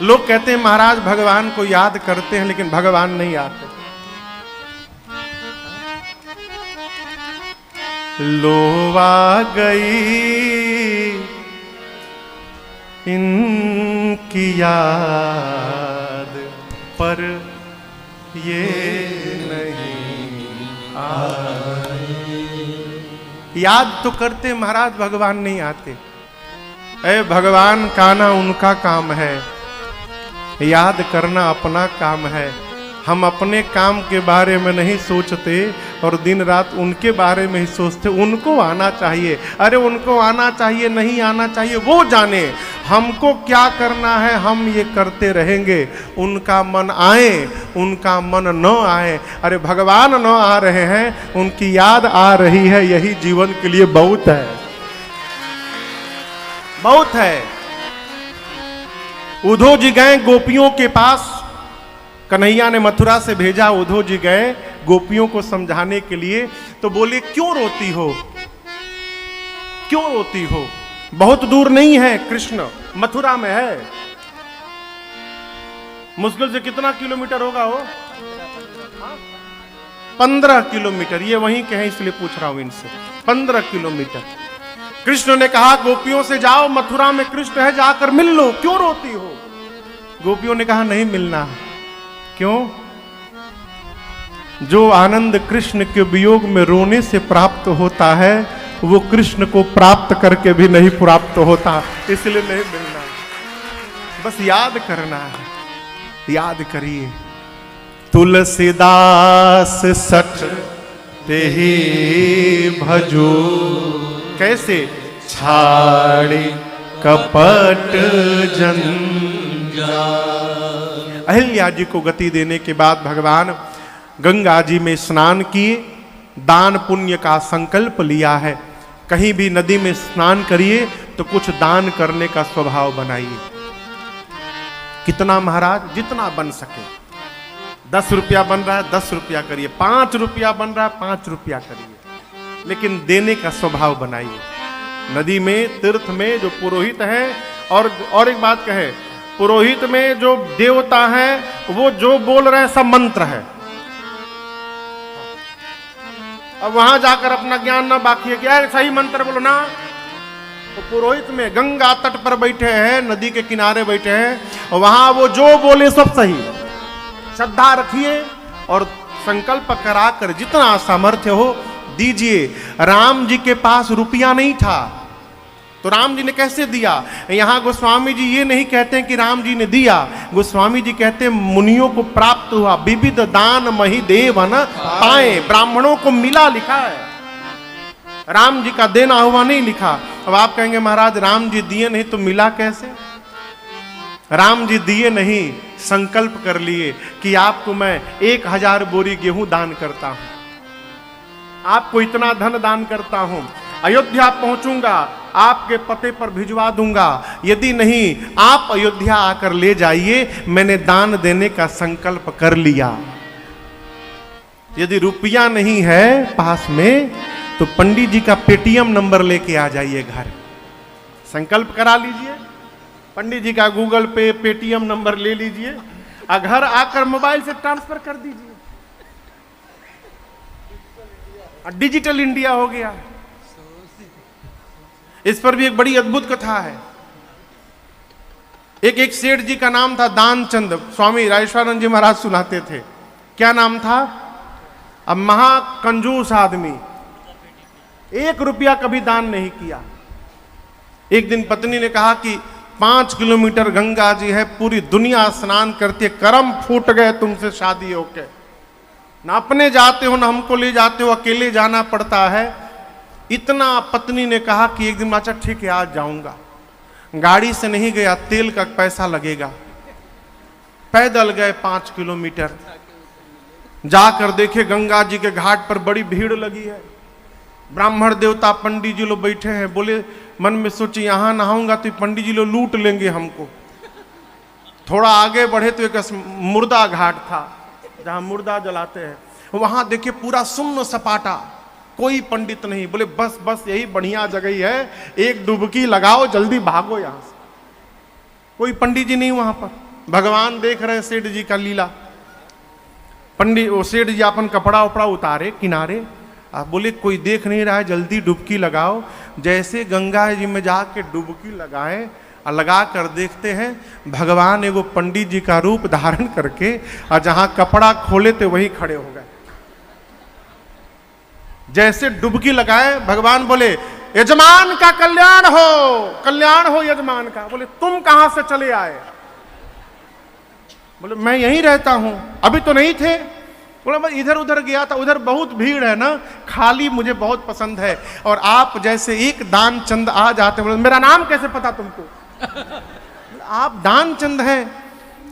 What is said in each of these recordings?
लोग कहते हैं महाराज भगवान को याद करते हैं लेकिन भगवान नहीं आते। लो आ गई इनकी याद पर ये नहीं आई। याद तो करते महाराज, भगवान नहीं आते। ऐ भगवान का ना उनका काम है, याद करना अपना काम है। हम अपने काम के बारे में नहीं सोचते और दिन रात उनके बारे में ही सोचते। उनको आना चाहिए, अरे उनको आना चाहिए, नहीं आना चाहिए वो जाने। हमको क्या करना है हम ये करते रहेंगे। उनका मन आए उनका मन न आए, अरे भगवान न आ रहे हैं, उनकी याद आ रही है, यही जीवन के लिए बहुत है, बहुत है। उद्धव जी गए गोपियों के पास, कन्हैया ने मथुरा से भेजा, उद्धव जी गए गोपियों को समझाने के लिए। तो बोले क्यों रोती हो, क्यों रोती हो? बहुत दूर नहीं है, कृष्ण मथुरा में है। मुश्किल से कितना किलोमीटर होगा वो? 15 किलोमीटर। ये वहीं के हैं इसलिए पूछ रहा हूं इनसे। 15 किलोमीटर। कृष्ण ने कहा गोपियों से जाओ, मथुरा में कृष्ण है, जाकर मिल लो, क्यों रोती हो? गोपियों ने कहा नहीं मिलना। क्यों? जो आनंद कृष्ण के वियोग में रोने से प्राप्त होता है वो कृष्ण को प्राप्त करके भी नहीं प्राप्त होता, इसलिए नहीं मिलना। बस याद करना है, याद करिए। तुलसीदास सठ ते ही भजो, कैसे? छाड़ी कपट जंजाल। अहिल्या जी को गति देने के बाद भगवान गंगा जी में स्नान किए, दान पुण्य का संकल्प लिया है। कहीं भी नदी में स्नान करिए तो कुछ दान करने का स्वभाव बनाइए। कितना महाराज? जितना बन सके। 10 रुपया बन रहा है 10 रुपया करिए, 5 रुपया बन रहा है 5 रुपया करिए, लेकिन देने का स्वभाव बनाइए। नदी में, तीर्थ में जो पुरोहित है, और एक बात कहे, पुरोहित में जो देवता है वो जो बोल रहे हैं सब मंत्र है। अब वहां जाकर अपना ज्ञान ना बाकी है कि यार सही मंत्र बोलो ना। तो पुरोहित में गंगा तट पर बैठे हैं, नदी के किनारे बैठे हैं, और वहां वो जो बोले सब सही। श्रद्धा रखिए और संकल्प कराकर जितना सामर्थ्य हो दीजिए। राम जी के पास रुपया नहीं था तो राम जी ने कैसे दिया? यहां गोस्वामी जी ये नहीं कहते कि राम जी ने दिया, गोस्वामी जी कहते हैं मुनियों को प्राप्त हुआ, विविध दान मही देव न पाए। ब्राह्मणों को मिला लिखा है, राम जी का देना हुआ नहीं लिखा। अब आप कहेंगे महाराज राम जी दिए नहीं तो मिला कैसे? राम जी दिए नहीं, संकल्प कर लिए कि आपको मैं 1000 बोरी गेहूं दान करता हूं, आपको इतना धन दान करता हूं, अयोध्या पहुंचूंगा, आपके पते पर भिजवा दूंगा, यदि नहीं आप अयोध्या आकर ले जाइए, मैंने दान देने का संकल्प कर लिया। यदि रुपया नहीं है पास में तो पंडित जी का पेटीएम नंबर लेके आ जाइए घर, संकल्प करा लीजिए, पंडित जी का गूगल पे पेटीएम नंबर ले लीजिए, घर आकर मोबाइल से ट्रांसफर कर दीजिए। डिजिटल इंडिया हो गया। इस पर भी एक बड़ी अद्भुत कथा है। एक सेठ जी का नाम था दानचंद, स्वामी राजेश्वरानंद जी महाराज सुनाते थे। क्या नाम था? अब महाकंजूस आदमी, 1 रुपया कभी दान नहीं किया। एक दिन पत्नी ने कहा कि 5 किलोमीटर गंगा जी है, पूरी दुनिया स्नान करती है, कर्म फूट गए तुमसे शादी होके, ना अपने जाते हो ना हमको ले जाते हो, अकेले जाना पड़ता है। इतना पत्नी ने कहा कि एक दिन अच्छा ठीक है आज जाऊंगा। गाड़ी से नहीं गया, तेल का पैसा लगेगा। पैदल गए 5 किलोमीटर, जाकर देखे गंगा जी के घाट पर बड़ी भीड़ लगी है, ब्राह्मण देवता पंडित जी लोग बैठे हैं। बोले मन में सोचे यहां नहाऊंगा तो पंडित जी लोग लूट लेंगे हमको। थोड़ा आगे बढ़े तो एक मुर्दा घाट था जहां मुर्दा जलाते हैं, वहां देखिए पूरा सुन्न सपाटा, कोई पंडित नहीं। बोले बस बस यही बढ़िया जगह है, एक डुबकी लगाओ जल्दी भागो यहां से। कोई पंडित जी नहीं वहां पर। भगवान देख रहे सेठ जी का लीला। पंडित वो सेठ जी अपन कपड़ा उपड़ा उतारे किनारे, आप बोले कोई देख नहीं रहा है, जल्दी डुबकी लगाओ। जैसे गंगा जी में जाके डुबकी लगाए और लगा कर देखते हैं भगवान एगो पंडित जी का रूप धारण करके और जहां कपड़ा खोले थे वहीं खड़े हो गए। जैसे डुबकी लगाए भगवान बोले यजमान का कल्याण हो यजमान का। बोले तुम कहां से चले आए? बोले मैं यहीं रहता हूं, अभी तो नहीं थे। बोला मैं इधर उधर गया था, उधर बहुत भीड़ है ना, खाली मुझे बहुत पसंद है। और आप जैसे एक दान चंद आ जाते। बोले मेरा नाम कैसे पता तुमको? आप दान चंद हैं।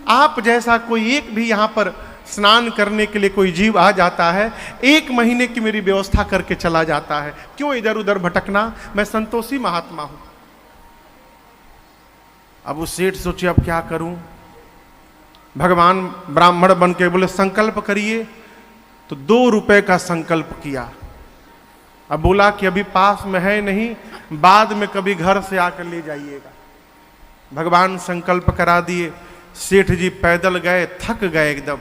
आप जैसा कोई एक भी यहां पर स्नान करने के लिए कोई जीव आ जाता है, 1 महीने की मेरी व्यवस्था करके चला जाता है, क्यों इधर उधर भटकना? मैं संतोषी महात्मा हूं। अब वो सेठ सोचे अब क्या करूं। भगवान ब्राह्मण बन के बोले संकल्प करिए। तो 2 रुपए का संकल्प किया। अब बोला कि अभी पास में है नहीं, बाद में कभी घर से आकर ले जाइएगा। भगवान संकल्प करा दिए। सेठ जी पैदल गए, थक गए एकदम।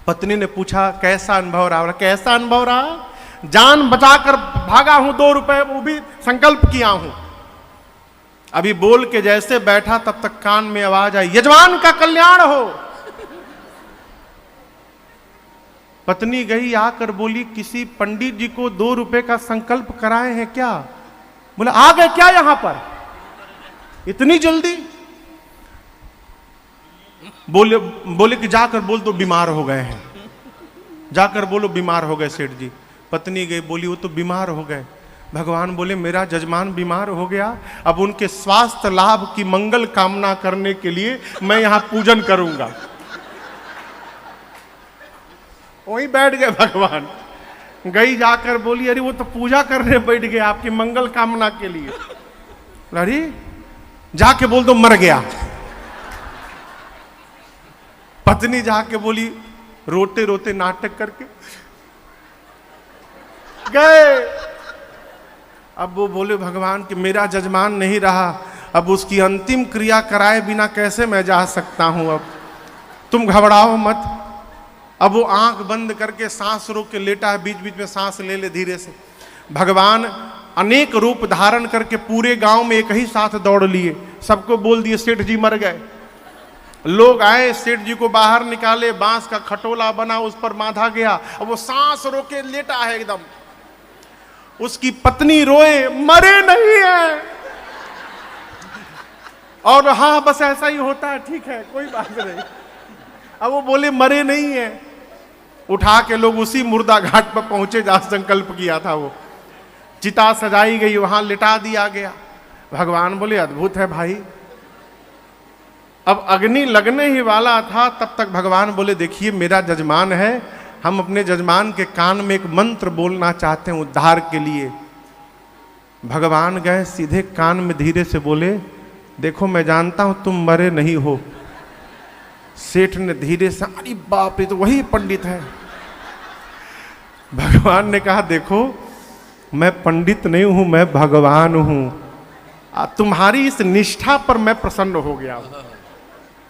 पत्नी ने पूछा कैसा अनुभव रहा? कैसा अनुभव रहा? जान बचाकर भागा हूं, 2 रुपए वो भी संकल्प किया हूं। अभी बोल के जैसे बैठा तब तक कान में आवाज आई यजमान का कल्याण हो। पत्नी गई आकर बोली किसी पंडित जी को 2 रुपए का संकल्प कराए हैं क्या? बोले आ गए क्या यहां पर इतनी जल्दी? बोले कि जाकर बोल दो बीमार हो गए हैं, जाकर बोलो बीमार हो गए सेठ जी। पत्नी गई बोली वो तो बीमार हो गए। भगवान बोले मेरा जजमान बीमार हो गया, अब उनके स्वास्थ्य लाभ की मंगल कामना करने के लिए मैं यहां पूजन करूंगा। वहीं बैठ गए भगवान। गई जाकर बोली अरे वो तो पूजा करने बैठ गए आपकी मंगल कामना के लिए। अरे जाके बोल दो मर गया। पत्नी जाके बोली रोते रोते नाटक करके गए। अब वो बोले भगवान कि मेरा जजमान नहीं रहा, अब उसकी अंतिम क्रिया कराए बिना कैसे मैं जा सकता हूं। अब तुम घबराओ मत। अब वो आंख बंद करके सांस रोक के लेटा है, बीच बीच में सांस ले ले धीरे से। भगवान अनेक रूप धारण करके पूरे गांव में एक ही साथ दौड़ लिए, सबको बोल दिए सेठ जी मर गए। लोग आए, सेठ जी को बाहर निकाले, बांस का खटोला बना उस पर बांधा गया। अब वो सांस रोके लेटा है एकदम। उसकी पत्नी रोए मरे नहीं है। और हाँ बस ऐसा ही होता है, ठीक है कोई बात नहीं। अब वो बोले मरे नहीं है। उठा के लोग उसी मुर्दा घाट पर पहुंचे जहां संकल्प किया था। वो चिता सजाई गई, वहां लिटा दिया गया। भगवान बोले अद्भुत है भाई। अब अग्नि लगने ही वाला था, तब तक भगवान बोले देखिए मेरा जजमान है, हम अपने जजमान के कान में एक मंत्र बोलना चाहते हैं उद्धार के लिए। भगवान गए सीधे कान में धीरे से बोले देखो मैं जानता हूं तुम मरे नहीं हो। सेठ ने धीरे से अरे बाप रे तो वही पंडित है। भगवान ने कहा देखो मैं पंडित नहीं हूं, मैं भगवान हूं। तुम्हारी इस निष्ठा पर मैं प्रसन्न हो गया हूं।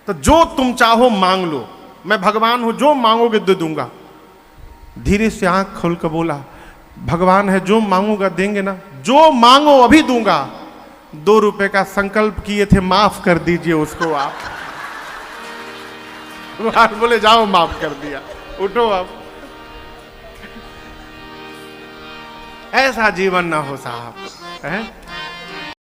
तो जो तुम चाहो मांग लो, मैं भगवान हूं, जो मांगोगे दे दूंगा। धीरे से आंख खोल कर बोला भगवान है जो मांगूंगा देंगे ना? जो मांगो अभी दूंगा। 2 रुपए का संकल्प किए थे, माफ कर दीजिए उसको आप। भगवान बोले जाओ माफ कर दिया, उठो अब। ऐसा जीवन ना हो साहब, है?